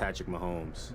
Patrick Mahomes.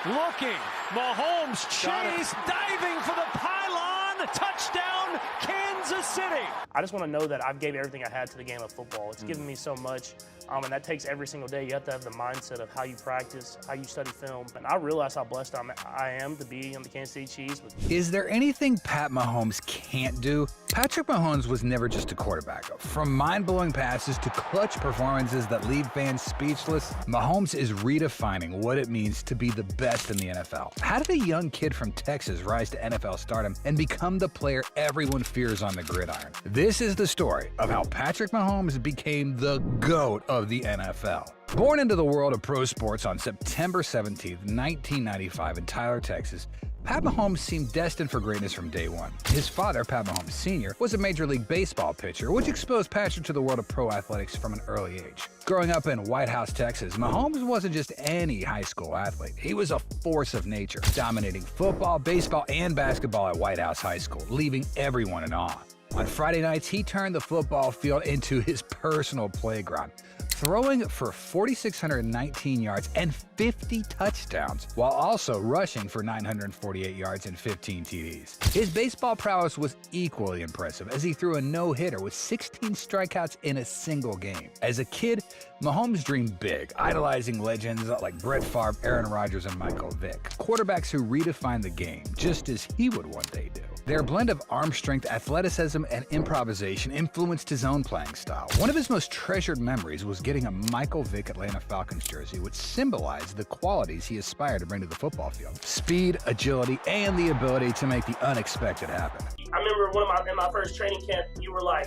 Looking, Mahomes chase, diving for the pylon, touchdown, Kansas City. I just want to know that I've gave everything I had to the game of football. It's given me so much, and that takes every single day. You have to have the mindset of how you practice, how you study film, and I realize how blessed I am to be on the Kansas City Chiefs. Is there anything Pat Mahomes can't do? Patrick Mahomes was never just a quarterback. From mind-blowing passes to clutch performances that leave fans speechless, Mahomes is redefining what it means to be the best in the NFL. How did a young kid from Texas rise to NFL stardom and become the player everyone fears on the gridiron? This is the story of how Patrick Mahomes became the GOAT of the NFL. Born into the world of pro sports on September 17, 1995 in Tyler, Texas, Pat Mahomes seemed destined for greatness from day one. His father, Pat Mahomes Sr., was a Major League Baseball pitcher, which exposed Patrick to the world of pro athletics from an early age. Growing up in White House, Texas, Mahomes wasn't just any high school athlete. He was a force of nature, dominating football, baseball, and basketball at White House High School, leaving everyone in awe. On Friday nights, he turned the football field into his personal playground, throwing for 4,619 yards and 50 touchdowns, while also rushing for 948 yards and 15 TDs. His baseball prowess was equally impressive as he threw a no-hitter with 16 strikeouts in a single game. As a kid, Mahomes dreamed big, idolizing legends like Brett Favre, Aaron Rodgers, and Michael Vick, quarterbacks who redefined the game, just as he would one day do. Their blend of arm strength, athleticism, and improvisation influenced his own playing style. One of his most treasured memories was getting a Michael Vick Atlanta Falcons jersey, which symbolized the qualities he aspired to bring to the football field: speed, agility, and the ability to make the unexpected happen. I remember in my first training camp, you were like,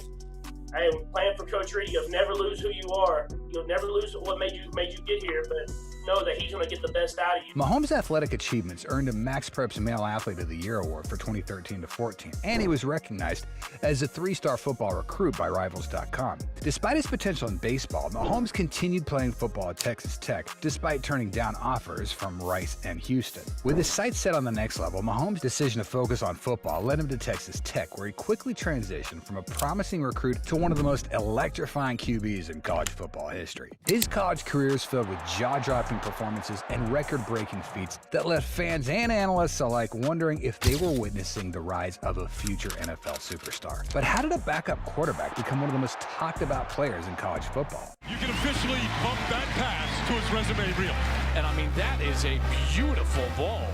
"Hey, playing for Coach Reed, you'll never lose who you are. You'll never lose what made you get here, but know that he's going to get the best out of you." Mahomes' athletic achievements earned him Max Prep's Male Athlete of the Year award for 2013-14, and he was recognized as a 3-star football recruit by Rivals.com. Despite his potential in baseball, Mahomes continued playing football at Texas Tech, despite turning down offers from Rice and Houston. With his sights set on the next level, Mahomes' decision to focus on football led him to Texas Tech, where he quickly transitioned from a promising recruit to one of the most electrifying QBs in college football history. His college career is filled with jaw-dropping performances and record-breaking feats that left fans and analysts alike wondering if they were witnessing the rise of a future NFL superstar. But how did a backup quarterback become one of the most talked-about players in college football? You can officially bump that pass to his resume reel. And I mean, that is a beautiful ball.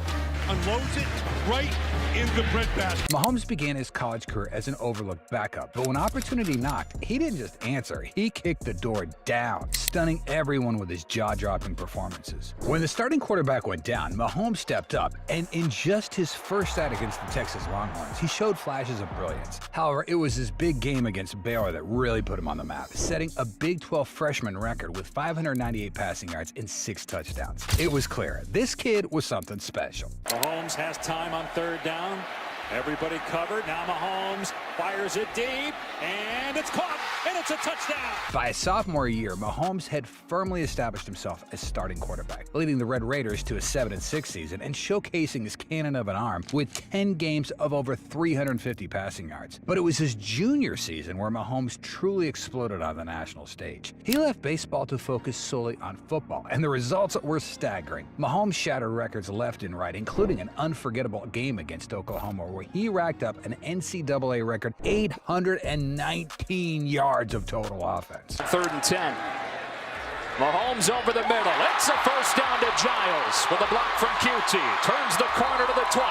Unloads it right in the breadbasket. Mahomes began his college career as an overlooked backup, but when opportunity knocked, he didn't just answer, he kicked the door down, stunning everyone with his jaw-dropping performances. When the starting quarterback went down, Mahomes stepped up, and in just his first start against the Texas Longhorns, he showed flashes of brilliance. However, it was his big game against Baylor that really put him on the map, setting a Big 12 freshman record with 598 passing yards and 6 touchdowns. It was clear, this kid was something special. Mahomes has time on third down. Everybody covered. Now Mahomes fires it deep, and it's caught, and it's a touchdown. By his sophomore year, Mahomes had firmly established himself as starting quarterback, leading the Red Raiders to a 7-6 season and showcasing his cannon of an arm with 10 games of over 350 passing yards. But it was his junior season where Mahomes truly exploded on the national stage. He left baseball to focus solely on football, and the results were staggering. Mahomes shattered records left and right, including an unforgettable game against Oklahoma, where he racked up an NCAA record 819 yards of total offense. 3rd and 10. Mahomes over the middle. It's a first down to Giles with a block from QT. Turns the corner to the 20.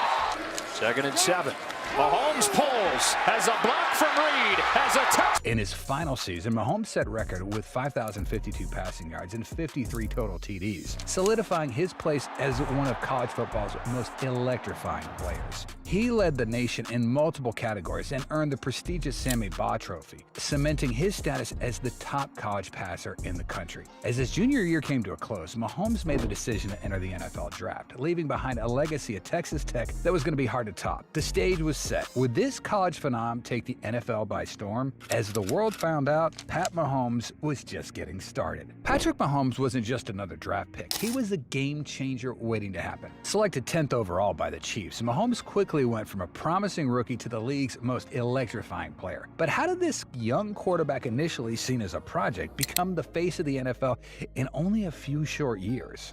2nd and 7. Mahomes pulls, has a block from Reed, has a touch. In his final season, Mahomes set record with 5,052 passing yards and 53 total TDs, solidifying his place as one of college football's most electrifying players. He led the nation in multiple categories and earned the prestigious Sammy Baugh Trophy, cementing his status as the top college passer in the country. As his junior year came to a close, Mahomes made the decision to enter the NFL draft, leaving behind a legacy at Texas Tech that was going to be hard to top. The stage was set. Would this college phenom take the NFL by storm? As the world found out, Pat Mahomes was just getting started. Patrick Mahomes wasn't just another draft pick. He was a game changer waiting to happen. Selected 10th overall by the Chiefs, Mahomes quickly went from a promising rookie to the league's most electrifying player. But how did this young quarterback, initially seen as a project, become the face of the NFL in only a few short years?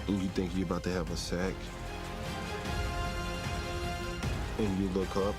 And you think you're about to have a sack, and you look up.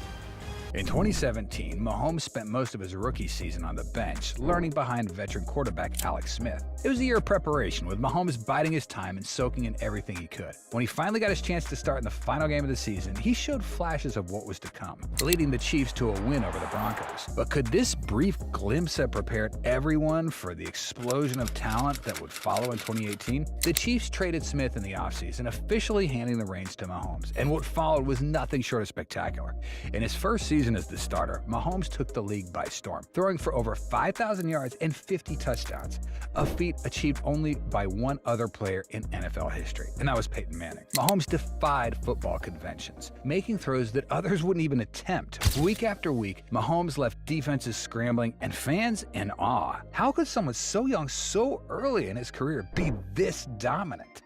In 2017, Mahomes spent most of his rookie season on the bench, learning behind veteran quarterback Alex Smith. It was a year of preparation, with Mahomes biding his time and soaking in everything he could. When he finally got his chance to start in the final game of the season, he showed flashes of what was to come, leading the Chiefs to a win over the Broncos. But could this brief glimpse have prepared everyone for the explosion of talent that would follow in 2018? The Chiefs traded Smith in the offseason, officially handing the reins to Mahomes, and what followed was nothing short of spectacular. In his first season as the starter, Mahomes took the league by storm, throwing for over 5,000 yards and 50 touchdowns, a feat achieved only by one other player in NFL history, and that was Peyton Manning. Mahomes defied football conventions, making throws that others wouldn't even attempt. Week after week, Mahomes left defenses scrambling and fans in awe. How could someone so young, so early in his career, be this dominant?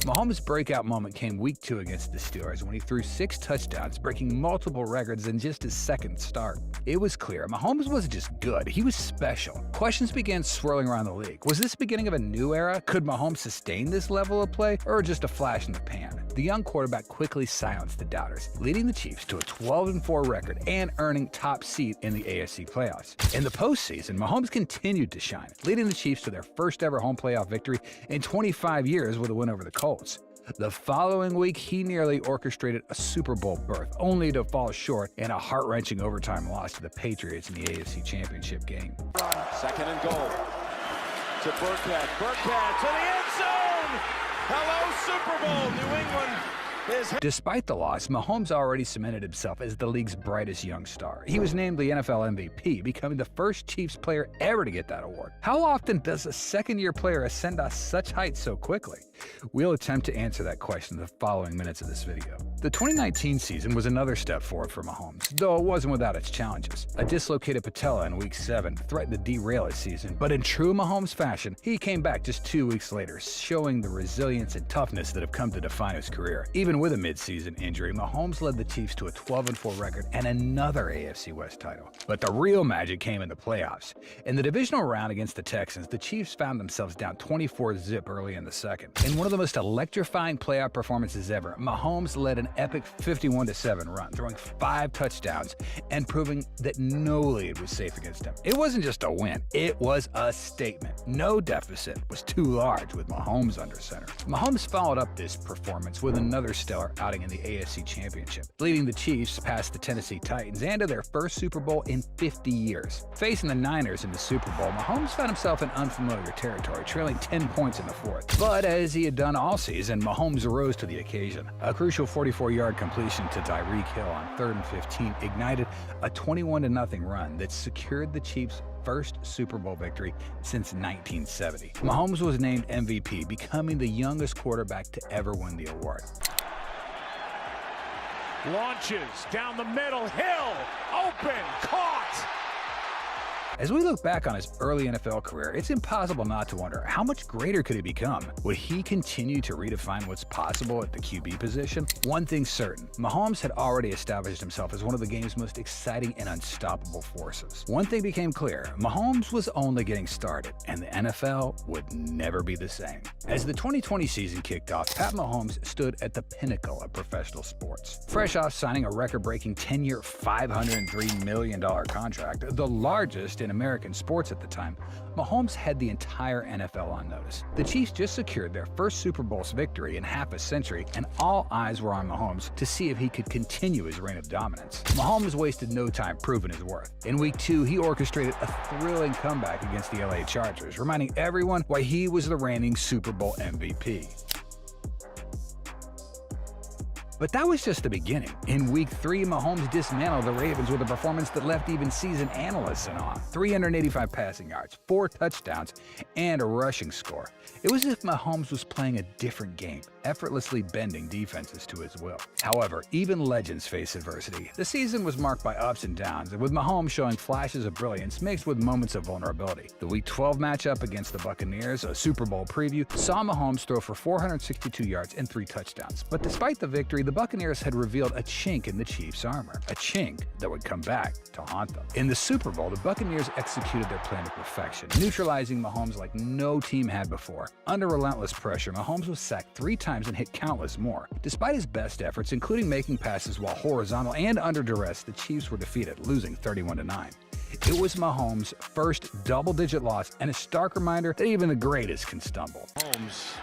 Mahomes' breakout moment came week 2 against the Steelers when he threw 6 touchdowns, breaking multiple records in just his second start. It was clear Mahomes wasn't just good, he was special. Questions began swirling around the league. Was this the beginning of a new era? Could Mahomes sustain this level of play, or just a flash in the pan? The young quarterback quickly silenced the doubters, leading the Chiefs to a 12-4 record and earning top seed in the AFC playoffs. In the postseason, Mahomes continued to shine, leading the Chiefs to their first ever home playoff victory in 25 years with a win over the Colts. The following week, he nearly orchestrated a Super Bowl berth, only to fall short in a heart-wrenching overtime loss to the Patriots in the AFC Championship game. Second and goal to Burkhead. Burkhead to the end zone. Hello, Super Bowl. New England is... Despite the loss, Mahomes already cemented himself as the league's brightest young star. He was named the NFL MVP, becoming the first Chiefs player ever to get that award. How often does a second-year player ascend to such heights so quickly? We'll attempt to answer that question in the following minutes of this video. The 2019 season was another step forward for Mahomes, though it wasn't without its challenges. A dislocated patella in Week 7 threatened to derail his season, but in true Mahomes fashion, he came back just 2 weeks later, showing the resilience and toughness that have come to define his career. Even with a mid-season injury, Mahomes led the Chiefs to a 12-4 record and another AFC West title. But the real magic came in the playoffs. In the divisional round against the Texans, the Chiefs found themselves down 24-0 early in the second. In one of the most electrifying playoff performances ever, Mahomes led an epic 51-7 run, throwing 5 touchdowns and proving that no lead was safe against him. It wasn't just a win, it was a statement. No deficit was too large with Mahomes under center. Mahomes followed up this performance with another stellar outing in the AFC Championship, leading the Chiefs past the Tennessee Titans and to their first Super Bowl in 50 years. Facing the Niners in the Super Bowl, Mahomes found himself in unfamiliar territory, trailing 10 points in the fourth. But as he had done all season, Mahomes rose to the occasion. A crucial 44-yard completion to Tyreek Hill on 3rd and 15 ignited a 21-0 run that secured the Chiefs' first Super Bowl victory since 1970. Mahomes was named MVP, becoming the youngest quarterback to ever win the award. Launches down the middle, Hill, open, caught. As we look back on his early NFL career, it's impossible not to wonder how much greater could he become? Would he continue to redefine what's possible at the QB position? One thing's certain, Mahomes had already established himself as one of the game's most exciting and unstoppable forces. One thing became clear, Mahomes was only getting started, and the NFL would never be the same. As the 2020 season kicked off, Pat Mahomes stood at the pinnacle of professional sports. Fresh off signing a record-breaking 10-year, $503 million contract, the largest in American sports at the time, Mahomes had the entire NFL on notice. The Chiefs just secured their first Super Bowl victory in half a century, and all eyes were on Mahomes to see if he could continue his reign of dominance. Mahomes wasted no time proving his worth. In Week 2, he orchestrated a thrilling comeback against the LA Chargers, reminding everyone why he was the reigning Super Bowl MVP. But that was just the beginning. In Week 3, Mahomes dismantled the Ravens with a performance that left even seasoned analysts in awe. 385 passing yards, 4 touchdowns, and a rushing score. It was as if Mahomes was playing a different game, effortlessly bending defenses to his will. However, even legends face adversity. The season was marked by ups and downs, with Mahomes showing flashes of brilliance mixed with moments of vulnerability. The Week 12 matchup against the Buccaneers, a Super Bowl preview, saw Mahomes throw for 462 yards and 3 touchdowns. But despite the victory, the Buccaneers had revealed a chink in the Chiefs' armor, a chink that would come back to haunt them. In the Super Bowl, the Buccaneers executed their plan to perfection, neutralizing Mahomes like no team had before. Under relentless pressure, Mahomes was sacked 3 times and hit countless more. Despite his best efforts, including making passes while horizontal and under duress, the Chiefs were defeated, losing 31-9. It was Mahomes' first double-digit loss and a stark reminder that even the greatest can stumble. Mahomes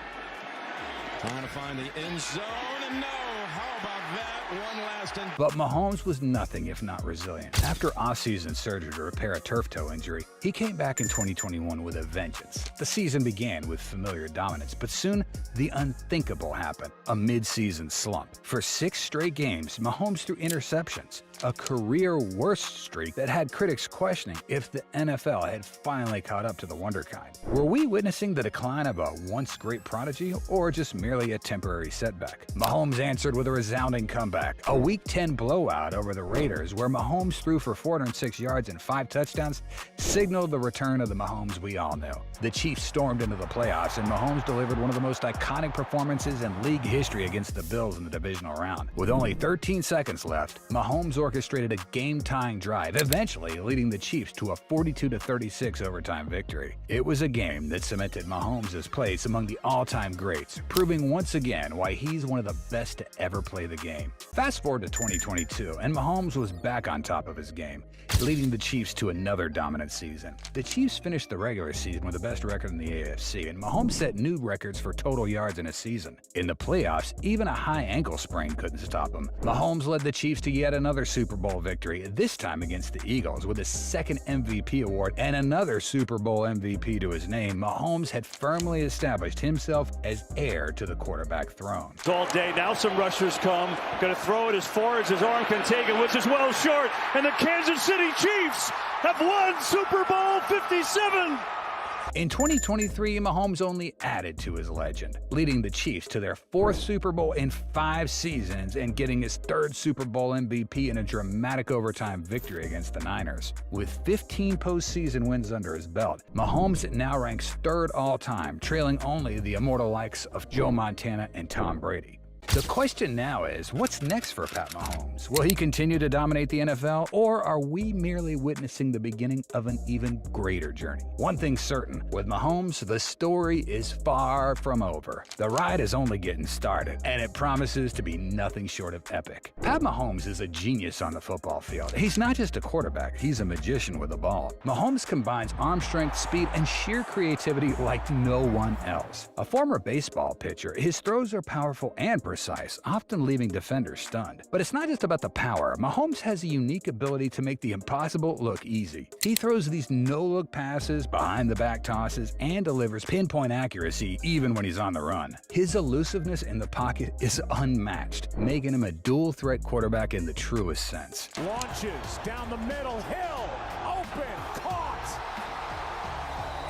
trying to find the end zone, and no, how about that? One last and But Mahomes was nothing if not resilient. After off-season surgery to repair a turf toe injury, he came back in 2021 with a vengeance. The season began with familiar dominance, but soon the unthinkable happened, a mid-season slump. For 6 straight games, Mahomes threw interceptions, a career worst streak that had critics questioning if the NFL had finally caught up to the wonder kind. Were we witnessing the decline of a once great prodigy, or just merely a temporary setback? Mahomes answered with a resounding comeback, a Week 10 blowout over the Raiders, where Mahomes threw for 406 yards and 5 touchdowns, signaled the return of the Mahomes we all knew. The Chiefs stormed into the playoffs, and Mahomes delivered one of the most iconic performances in league history against the Bills in the divisional round. With only 13 seconds left, Mahomes orchestrated a game-tying drive, eventually leading the Chiefs to a 42-36 overtime victory. It was a game that cemented Mahomes' place among the all-time greats, proving once again why he's one of the best to ever play the game. Fast forward to 2022, and Mahomes was back on top of his game, leading the Chiefs to another dominant season. The Chiefs finished the regular season with the best record in the AFC, and Mahomes set new records for total yards in a season. In the playoffs, even a high ankle sprain couldn't stop him. Mahomes led the Chiefs to yet another Super Bowl victory, this time against the Eagles, with his 2nd MVP award and another Super Bowl MVP to his name. Mahomes had firmly established himself as heir to the quarterback throne. All day, now some rushers come, going to throw it as far as his arm can take it, which is well short, and the Kansas City Chiefs have won Super Bowl 57. In 2023, Mahomes only added to his legend, leading the Chiefs to their 4th Super Bowl in 5 seasons and getting his 3rd Super Bowl MVP in a dramatic overtime victory against the Niners. With 15 postseason wins under his belt, Mahomes now ranks 3rd all-time, trailing only the immortal likes of Joe Montana and Tom Brady. The question now is, what's next for Pat Mahomes? Will he continue to dominate the NFL, or are we merely witnessing the beginning of an even greater journey? One thing's certain, with Mahomes, the story is far from over. The ride is only getting started, and it promises to be nothing short of epic. Pat Mahomes is a genius on the football field. He's not just a quarterback, he's a magician with a ball. Mahomes combines arm strength, speed, and sheer creativity like no one else. A former baseball pitcher, his throws are powerful and precise, often leaving defenders stunned. But it's not just about the power. Mahomes has a unique ability to make the impossible look easy. He throws these no-look passes, behind-the-back tosses, and delivers pinpoint accuracy even when he's on the run. His elusiveness in the pocket is unmatched, making him a dual-threat quarterback in the truest sense. Launches down the middle, Hill, open, caught,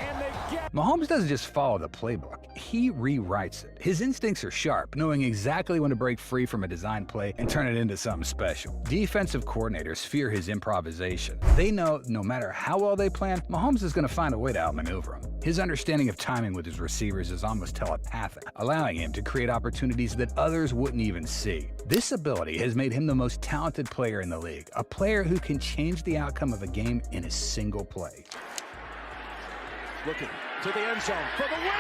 and they get... Mahomes doesn't just follow the playbook, he rewrites it. His instincts are sharp, knowing exactly when to break free from a design play and turn it into something special. Defensive coordinators fear his improvisation. They know no matter how well they plan, Mahomes is going to find a way to outmaneuver him. His understanding of timing with his receivers is almost telepathic, allowing him to create opportunities that others wouldn't even see. This ability has made him the most talented player in the league, a player who can change the outcome of a game in a single play. looking to the end zone for the win.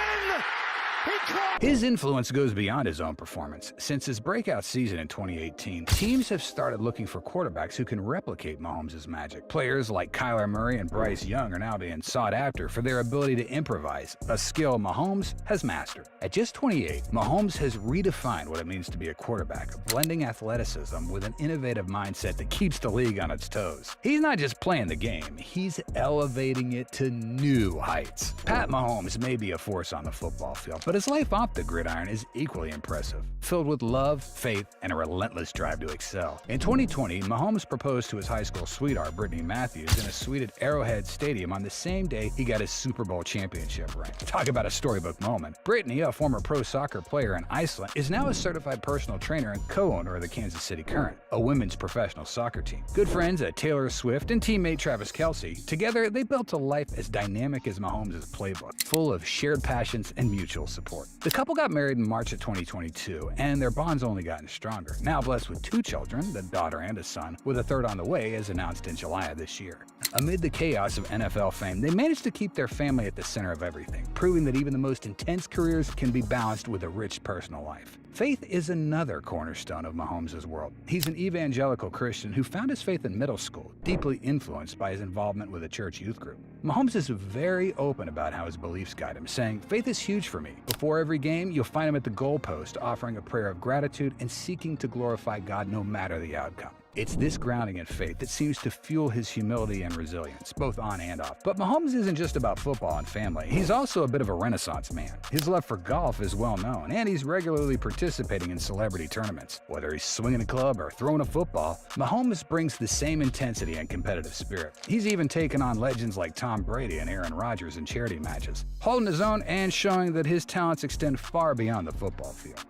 His influence goes beyond his own performance. Since his breakout season in 2018, teams have started looking for quarterbacks who can replicate Mahomes' magic. Players like Kyler Murray and Bryce Young are now being sought after for their ability to improvise, a skill Mahomes has mastered. At just 28, Mahomes has redefined what it means to be a quarterback, blending athleticism with an innovative mindset that keeps the league on its toes. He's not just playing the game, he's elevating it to new heights. Pat Mahomes may be a force on the football field, but his life off the gridiron is equally impressive, filled with love, faith, and a relentless drive to excel. In 2020, Mahomes proposed to his high school sweetheart, Brittany Matthews, in a suite at Arrowhead Stadium on the same day he got his Super Bowl championship ring. Talk about a storybook moment. Brittany, a former pro soccer player in Iceland, is now a certified personal trainer and co-owner of the Kansas City Current, a women's professional soccer team. Good friends at Taylor Swift and teammate Travis Kelce, together they built a life as dynamic as Mahomes' playbook, full of shared passions and mutual support. The couple got married in March of 2022, and their bond's only gotten stronger. Now blessed with 2 children, a daughter and a son, with a third on the way as announced in July of this year. Amid the chaos of NFL fame, they managed to keep their family at the center of everything, proving that even the most intense careers can be balanced with a rich personal life. Faith is another cornerstone of Mahomes' world. He's an evangelical Christian who found his faith in middle school, deeply influenced by his involvement with a church youth group. Mahomes is very open about how his beliefs guide him, saying, "Faith is huge for me. Before every game, you'll find him at the goalpost offering a prayer of gratitude and seeking to glorify God no matter the outcome." It's this grounding in faith that seems to fuel his humility and resilience, both on and off. But Mahomes isn't just about football and family. He's also a bit of a renaissance man. His love for golf is well known, and he's regularly participating in celebrity tournaments. Whether he's swinging a club or throwing a football, Mahomes brings the same intensity and competitive spirit. He's even taken on legends like Tom Brady and Aaron Rodgers in charity matches, holding his own and showing that his talents extend far beyond the football field.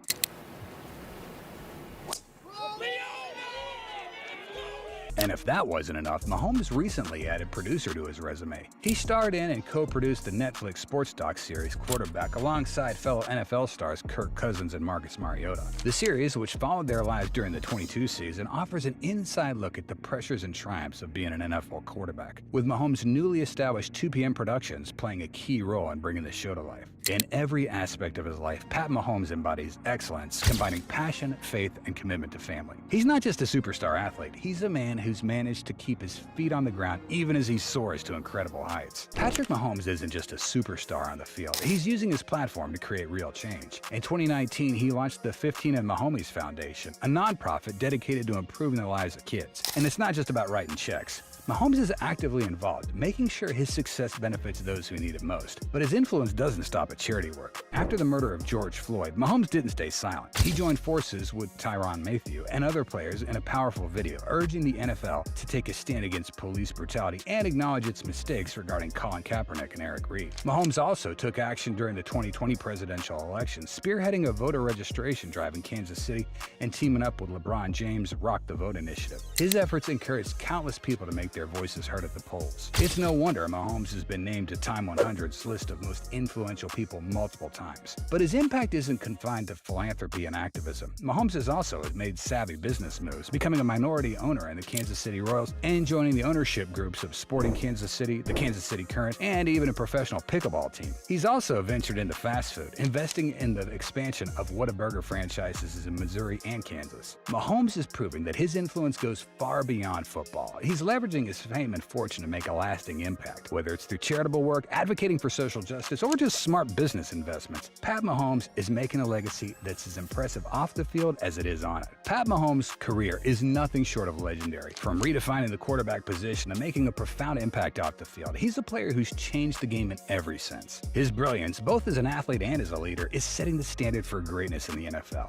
And if that wasn't enough, Mahomes recently added producer to his resume. He starred in and co-produced the Netflix sports doc series Quarterback alongside fellow NFL stars Kirk Cousins and Marcus Mariota. The series, which followed their lives during the 22 season, offers an inside look at the pressures and triumphs of being an NFL quarterback, with Mahomes' newly established 2 p.m. Productions playing a key role in bringing the show to life. In every aspect of his life, Pat Mahomes embodies excellence, combining passion, faith, and commitment to family. He's not just a superstar athlete, he's a man who's managed to keep his feet on the ground even as he soars to incredible heights. Patrick Mahomes isn't just a superstar on the field, he's using his platform to create real change. In 2019, he launched the 15 and Mahomes Foundation, a nonprofit dedicated to improving the lives of kids. And it's not just about writing checks. Mahomes is actively involved, making sure his success benefits those who need it most. But his influence doesn't stop at charity work. After the murder of George Floyd, Mahomes didn't stay silent. He joined forces with Tyrann Mathieu and other players in a powerful video urging the NFL to take a stand against police brutality and acknowledge its mistakes regarding Colin Kaepernick and Eric Reid. Mahomes also took action during the 2020 presidential election, spearheading a voter registration drive in Kansas City and teaming up with LeBron James' Rock the Vote initiative. His efforts encouraged countless people to make their voices heard at the polls. It's no wonder Mahomes has been named to Time 100's list of most influential people multiple times. But his impact isn't confined to philanthropy and activism. Mahomes has also made savvy business moves, becoming a minority owner in the Kansas City Royals and joining the ownership groups of Sporting Kansas City, the Kansas City Current, and even a professional pickleball team. He's also ventured into fast food, investing in the expansion of Whataburger franchises in Missouri and Kansas. Mahomes is proving that his influence goes far beyond football. He's leveraging his fame and fortune to make a lasting impact, whether it's through charitable work, advocating for social justice, or just smart business investments. Pat Mahomes is making a legacy that's as impressive off the field as it is on it. Pat Mahomes' career is nothing short of legendary. From redefining the quarterback position to making a profound impact off the field, he's a player who's changed the game in every sense. His brilliance, both as an athlete and as a leader, is setting the standard for greatness in the NFL.